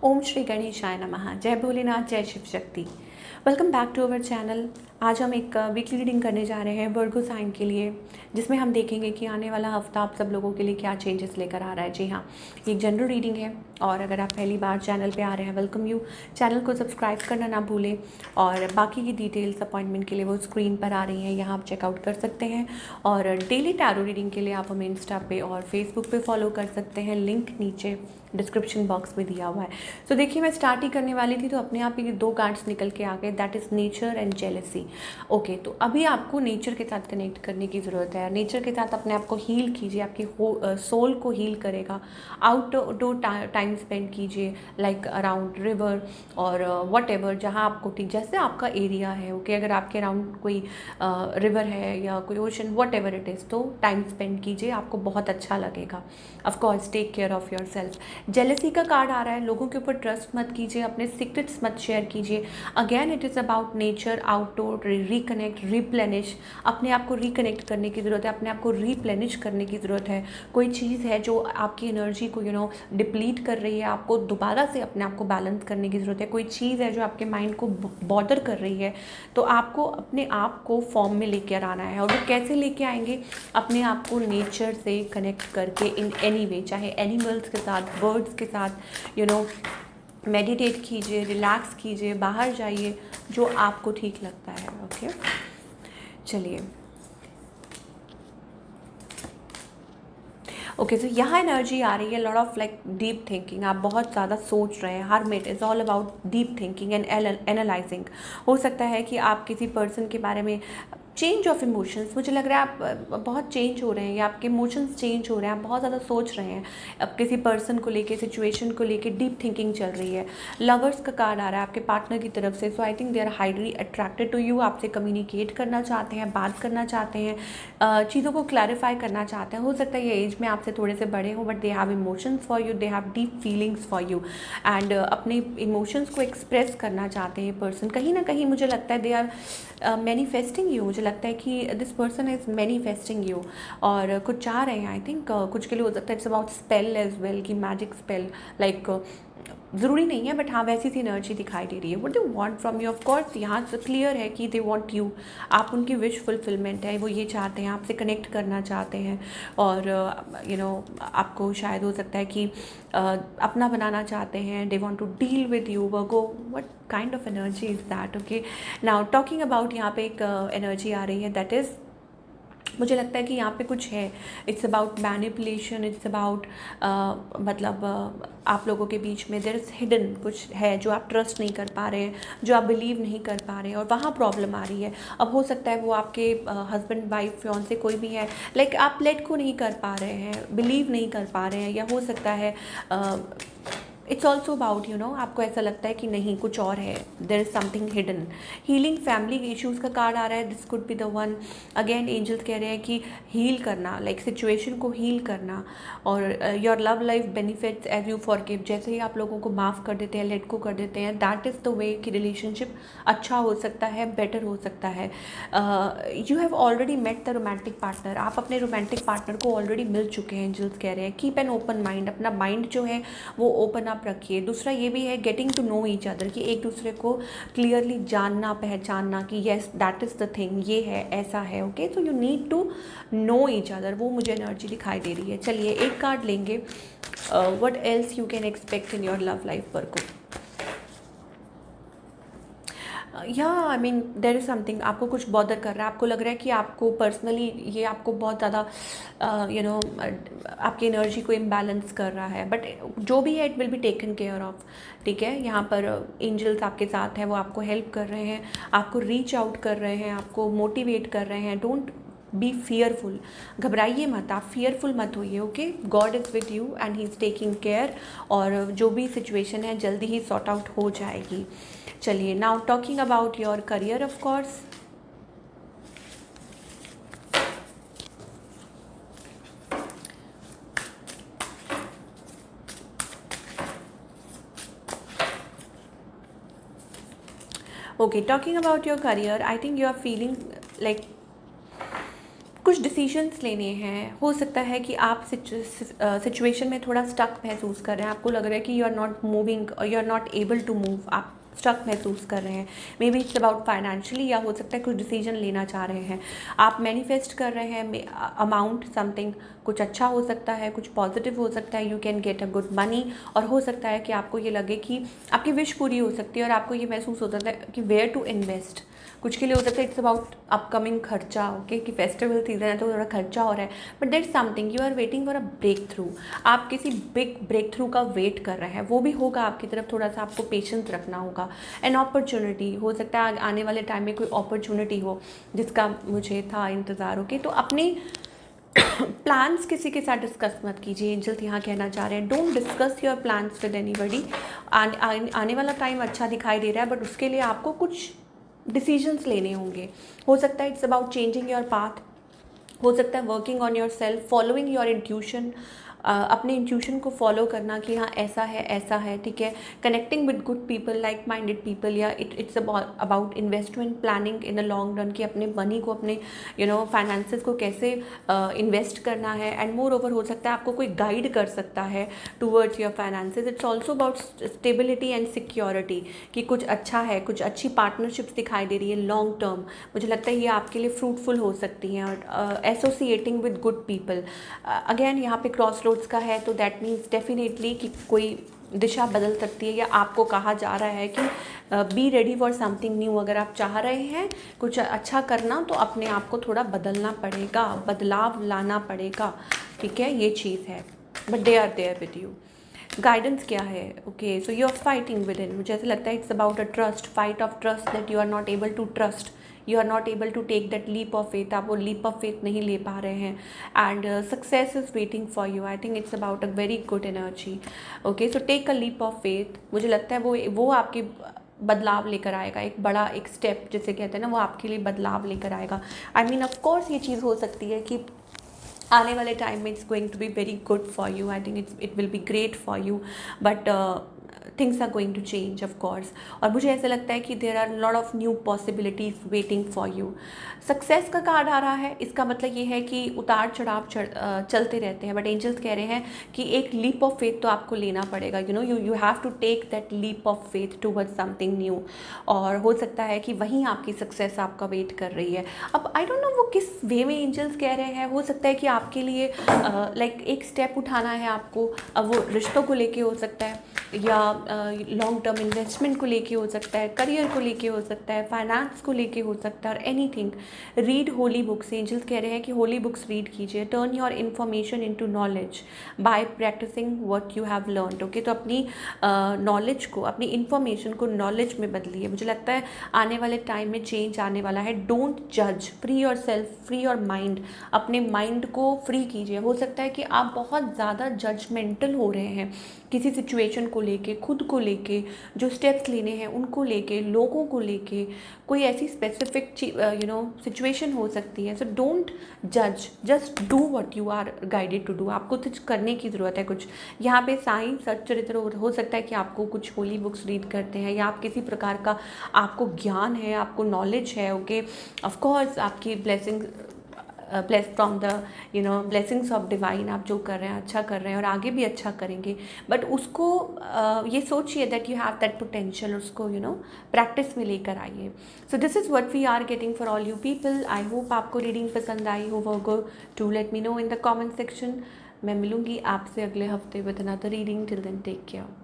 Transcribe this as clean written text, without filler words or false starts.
ओम श्री गणेशाय नमः। जय भोलेनाथ, जय Shiv Shakti. Welcome back to our channel. आज हम एक वीकली रीडिंग करने जा रहे हैं वर्गो साइन के लिए, जिसमें हम देखेंगे कि आने वाला हफ्ता आप सब लोगों के लिए क्या चेंजेस लेकर आ रहा है। जी हाँ, ये एक जनरल रीडिंग है और अगर आप पहली बार चैनल पे आ रहे हैं, वेलकम यू। चैनल को सब्सक्राइब करना ना भूलें और बाकी की डिटेल्स अपॉइंटमेंट के लिए वो स्क्रीन पर आ रही हैं, यहाँ आप चेकआउट कर सकते हैं। और डेली टैरो रीडिंग के लिए आप हमें इंस्टा पे और फेसबुक पे फॉलो कर सकते हैं, लिंक नीचे डिस्क्रिप्शन बॉक्स में दिया हुआ है। तो देखिए, मैं स्टार्ट ही करने वाली थी तो अपने आप ही 2 कार्ड्स निकल के आ गए, that is nature and jealousy. Okay, तो अभी आपको नेचर के साथ कनेक्ट करने की ज़रूरत है। नेचर के साथ अपने आप को हील कीजिए, आपकी सोल को हील करेगा। आउटडोर टाइम स्पेंड कीजिए, लाइक अराउंड रिवर और वट एवर, जहाँ आपको ठीक जैसे आपका एरिया है। ओके, अगर आपके अराउंड कोई रिवर है या कोई ocean, whatever it is, तो टाइम स्पेंड कीजिए, आपको बहुत अच्छा लगेगा। Of course take care of yourself. Jealousy का कार्ड आ रहा है, लोगों के ऊपर ट्रस्ट मत कीजिए, अपने सीक्रेट्स मत शेयर कीजिए। Again it is about nature, outdoor, reconnect, replenish. अपने आप को रिकनेक्ट करने की ज़रूरत है, अपने आप को रिप्लेनिश करने की ज़रूरत है। कोई चीज़ है जो आपकी एनर्जी को डिप्लीट कर रही है, आपको दोबारा से अपने आप को बैलेंस करने की ज़रूरत है। कोई चीज़ है जो आपके माइंड को बॉदर कर रही है, तो आपको अपने आप को फॉर्म में लेकर आना है। और वो कैसे लेके आएंगे? अपने आप को नेचर से कनेक्ट करके, इन एनी वे, चाहे एनिमल्स के साथ, बर्ड्स के साथ, मेडिटेट कीजिए, रिलैक्स कीजिए, बाहर जाइए, जो आपको ठीक लगता है। ओके, चलिए। ओके, तो यहाँ एनर्जी आ रही है lot of like deep thinking. आप बहुत ज़्यादा सोच रहे हैं। Hermit is all about deep thinking and analysing. हो सकता है कि आप किसी पर्सन के बारे में चेंज ऑफ इमोशंस, मुझे लग रहा है आप बहुत चेंज हो रहे हैं या आपके इमोशंस चेंज हो रहे हैं, आप बहुत ज़्यादा सोच रहे हैं। अब किसी पर्सन को लेके, सिचुएशन को लेके डीप थिंकिंग चल रही है। लवर्स का कार्ड आ रहा है आपके पार्टनर की तरफ से, so I think they are highly attracted to you. आपसे कम्युनिकेट करना चाहते हैं, बात करना चाहते हैं, चीज़ों को क्लैरिफाई करना चाहते हैं। हो सकता है ये एज में आपसे थोड़े से बड़े हो, but they have emotions for you, they have deep feelings for you and अपने इमोशंस को एक्सप्रेस करना चाहते हैं। पर्सन कहीं ना कहीं मुझे लगता है दे आर मैनिफेस्टिंग यू। मुझे लगता है कि this person is manifesting you और कुछ चाह रहे हैं। आई थिंक कुछ के लिए हो सकता है it's about spell as well, कि मैजिक स्पेल, लाइक ज़रूरी नहीं है, बट हाँ वैसी सी एनर्जी दिखाई दे रही है। What they want from you, of course यहाँ से क्लियर है कि दे वांट यू। आप उनकी विश फुलफिलमेंट है, वो ये चाहते हैं, आपसे कनेक्ट करना चाहते हैं और आपको शायद हो सकता है कि अपना बनाना चाहते हैं। They want to deal with you. Virgo, what kind of energy is that? Okay, now talking about, यहाँ पे एक एनर्जी आ रही है, दैट इज़, मुझे लगता है कि यहाँ पे कुछ है। It's about manipulation, it's about आप लोगों के बीच में देयर इज़ हिडन कुछ है जो आप ट्रस्ट नहीं कर पा रहे हैं, जो आप बिलीव नहीं कर पा रहे हैं, और वहाँ प्रॉब्लम आ रही है। अब हो सकता है वो आपके हस्बैंड, वाइफ, फियांसे कोई भी है, लाइक आप लेट को नहीं कर पा रहे हैं, बिलीव नहीं कर पा रहे हैं, या हो सकता है इट्स ऑल्सो अबाउट आपको ऐसा लगता है कि नहीं, कुछ और है, there is something hidden. Healing family issues का कार्ड आ रहा है, this could be the one. Again angels कह रहे हैं कि हील करना, लाइक सिचुएशन को हील करना, और your love life benefits as you forgive. जैसे ही आप लोगों को माफ़ कर देते हैं, लेट को कर देते हैं, दैट इज़ द वे कि रिलेशनशिप अच्छा हो सकता है, बेटर हो सकता है। You have already met the romantic partner. आप अपने रोमांटिक पार्टनर को ऑलरेडी मिल चुके हैं। एंजल्स कह रहे हैं कीप एन ओपन माइंड, अपना माइंड जो है वो ओपन आप रखिए। दूसरा ये भी है getting to know each other, कि एक दूसरे को क्लियरली जानना, पहचानना कि yes that is the thing, ये है, ऐसा है। ओके, तो you need to know each other, वो मुझे एनर्जी दिखाई दे रही है। चलिए एक कार्ड लेंगे, what else you can expect in your love life पर को। या I mean there is something, आपको कुछ बॉदर कर रहा है, आपको लग रहा है कि आपको पर्सनली ये आपको बहुत ज़्यादा आपकी एनर्जी को इम्बैलेंस कर रहा है, बट जो भी है it will be taken care of. ठीक है, यहाँ पर एंजल्स आपके साथ हैं, वो आपको हेल्प कर रहे हैं, आपको रीच आउट कर रहे हैं, आपको मोटिवेट कर रहे हैं। डोंट बी फियरफुल, घबराइए मत, आप फियरफुल मत होइए। Okay, God is with you and he is taking care, और जो भी सिचुएशन है जल्दी ही सॉर्ट आउट हो जाएगी। चलिए, now talking about your career, of course. Okay, talking about your career, I think you are feeling like कुछ decisions लेने हैं। हो सकता है कि आप सिचुएशन में थोड़ा स्टक महसूस कर रहे हैं, आपको लग रहा है कि यू आर नॉट मूविंग और you are not able to move, आप स्टक महसूस कर रहे हैं। Maybe it's about financially, या हो सकता है कुछ डिसीजन लेना चाह रहे हैं, आप मैनिफेस्ट कर रहे हैं अमाउंट समथिंग, कुछ अच्छा हो सकता है, कुछ पॉजिटिव हो सकता है, you can get a good money. और हो सकता है कि आपको ये लगे कि आपकी विश पूरी हो सकती है और आपको ये महसूस होता है कि वेयर टू इन्वेस्ट। कुछ के लिए हो सकता है इट्स अबाउट अपकमिंग खर्चा, ओके, कि फेस्टिवल सीजन है तो थोड़ा खर्चा हो रहा है, but that something you are waiting for a breakthrough. आप किसी बिग ब्रेक थ्रू का वेट कर रहे हैं, वो भी होगा आपकी तरफ, थोड़ा सा आपको पेशेंस रखना होगा। एन अपॉर्चुनिटी हो सकता है आने वाले टाइम में कोई अपॉर्चुनिटी हो जिसका मुझे था इंतज़ार, ओके। तो अपनी प्लान्स किसी के साथ डिस्कस मत कीजिए, एंजल्स यहाँ कहना चाह रहे हैं don't discuss your plans with anybody. आने वाला टाइम अच्छा दिखाई दे रहा है, बट उसके लिए आपको कुछ डिसीजंस लेने होंगे। हो सकता है it's about changing your path, हो सकता है working on yourself, following your intuition, अपने इंट्यूशन को फॉलो करना कि हाँ ऐसा है, ठीक है। Connecting with good people, like minded people, या it's about investment planning in the long run, कि अपने मनी को, अपने फाइनेंसेस को कैसे इन्वेस्ट करना है। एंड मोर ओवर हो सकता है आपको कोई गाइड कर सकता है towards your finances. It's also about stability and security, कि कुछ अच्छा है, कुछ अच्छी पार्टनरशिप्स दिखाई दे रही है लॉन्ग टर्म, मुझे लगता है ये आपके लिए फ्रूटफुल हो सकती हैं। और associating with good people, again यहाँ पे क्रॉस रोड्स का है, तो दैट मीन्स डेफिनेटली कि कोई दिशा बदल सकती है, या आपको कहा जा रहा है कि be ready for something new. अगर आप चाह रहे हैं कुछ अच्छा करना तो अपने आप को थोड़ा बदलना पड़ेगा, बदलाव लाना पड़ेगा, ठीक है, ये चीज़ है। But they are there with you. Guidance क्या है, okay, so you are fighting within, मुझे ऐसा लगता है it's about a trust, fight of trust, that you are not able to trust, you are not able to take that leap of faith, आप वो leap of faith नहीं ले पा रहे हैं। And success is waiting for you, I think it's about a very good energy, okay. So take a leap of faith, मुझे लगता है वो आपकी बदलाव लेकर आएगा, एक बड़ा एक स्टेप जिसे कहते हैं ना, वो आपके लिए बदलाव लेकर आएगा। आई मीन ऑफ कोर्स ये चीज़ हो सकती है कि आने वाले टाइम में it's going to be very good for you, I think it will be great for you, but things are going to change of course. और मुझे ऐसा लगता है कि there are lot of new possibilities waiting for you. Success का card आ रहा है, इसका मतलब ये है कि उतार चढ़ाव चलते रहते हैं, बट एंजल्स कह रहे हैं कि एक लीप ऑफ फेथ तो आपको लेना पड़ेगा, you have to take that leap of faith towards something new. और हो सकता है कि वहीं आपकी सक्सेस आपका वेट कर रही है। अब आई डोंट नो वो किस वे में एंजल्स कह रहे हैं, हो सकता है कि आपके लिए लाइक एक स्टेप उठाना है आपको, अब वो रिश्तों को लेके हो सकता है, या लॉन्ग टर्म इन्वेस्टमेंट को लेके हो सकता है, करियर को लेके हो सकता है, फाइनेंस को लेके हो सकता है, और anything. Read holy books, angels कह रहे हैं कि होली बुक्स रीड कीजिए। Turn your information into knowledge by practicing what you have learned, okay. तो अपनी नॉलेज को, अपनी इन्फॉर्मेशन को नॉलेज में बदलिए। मुझे लगता है आने वाले टाइम में चेंज आने वाला है। डोंट जज, free your self, free your mind, अपने माइंड को फ्री कीजिए। हो सकता है कि आप बहुत ज़्यादा जजमेंटल हो रहे हैं किसी सिचुएशन को लेके, खुद को लेके, जो स्टेप्स लेने हैं उनको लेके, लोगों को लेके, कोई ऐसी स्पेसिफिक सिचुएशन हो सकती है। सो डोंट जज, just do what you are guided to do. आपको कुछ करने की ज़रूरत है। कुछ यहाँ पे साईं सच्चरित्र हो सकता है कि आपको कुछ होली बुक्स रीड करते हैं, या आप किसी प्रकार का आपको ज्ञान है, आपको नॉलेज है, ओके। ऑफ कोर्स आपकी blessing bless from the blessings of divine, आप जो कर रहे हैं अच्छा कर रहे हैं और आगे भी अच्छा करेंगे, बट उसको ये सोचिए that you have that potential, उसको प्रैक्टिस में लेकर आइए। So this is what we are getting for all you people. I hope आपको रीडिंग पसंद आई हो। Virgo, to let me know in the comment section. मैं मिलूंगी आपसे अगले हफ्ते with another reading. Till then take care.